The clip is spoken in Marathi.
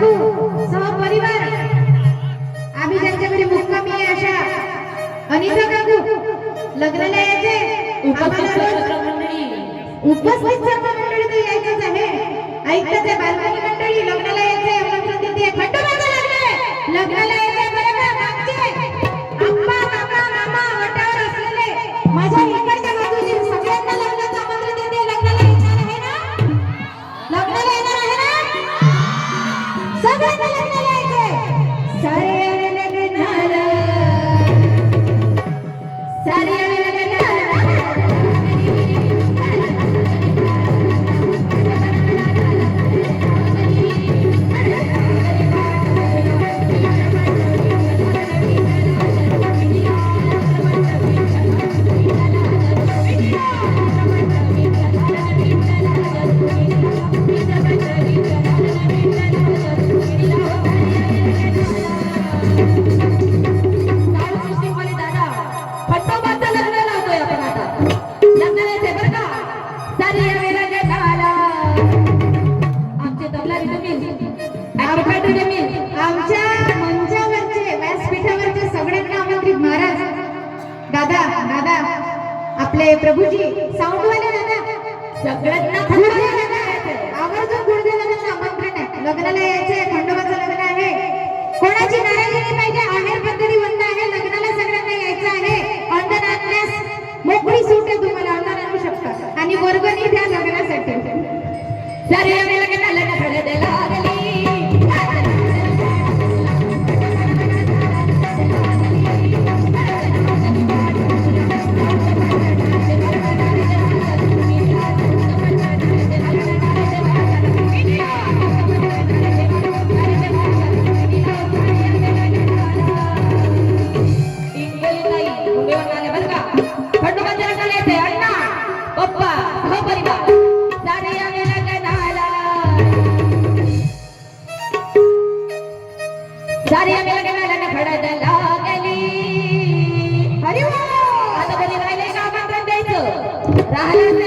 काकू सहपरिवार आम्ही ज्यांच्या घरी मुक्कामी आहे अशा अनिता काकू लग्नाला यायचे उपस्थित सर्व मंडळी तर यायचंच आहे. ऐकतात ते बालवाडी मंडळी लग्नाला यायचे आमंत्रण देते. खंडोबाचं लग्न आहे लग्नाला यायचे बरं का मागचे आप्पा काका मामा वटावर असलेले माझ्या इकडच्या बाजूची सगळ्यांना लग्नाचं आमंत्रण देते. लग्नाला येणार आहे ना लग्नाला येणार आहे ना सगळ्यांना लग्नाला यायचे. सारे लग्नाला सारे आमच्या मंचावरचे व्यासपीठावरचे सगळ्यांना आमंत्रित महाराज दादा दादा आपले प्रभूजी साऊंडवाले दादा सगळ्यांना आवर्जून गुरुदेवांना आमंत्रण आहे. लग्नाला यायचे खंडोबाचं लग्न आहे. कोणाची नाराजी नाही पाहिजे. आहेर पद्धती बंद आहे. लग्नाला सगळ्यांना यायचं आहे. अंधन आणण्यास मोकळी सूट आहे तुम्हाला. अंधन आणू शकता आणि वर्गणी द्या लग्नासाठी. सारे लग्नाला खडे लागली सारी आम्ही लग्नाला खडद लागली. अरे वा आता कधी राहिले का आमंत्रण द्यायचं राहिलं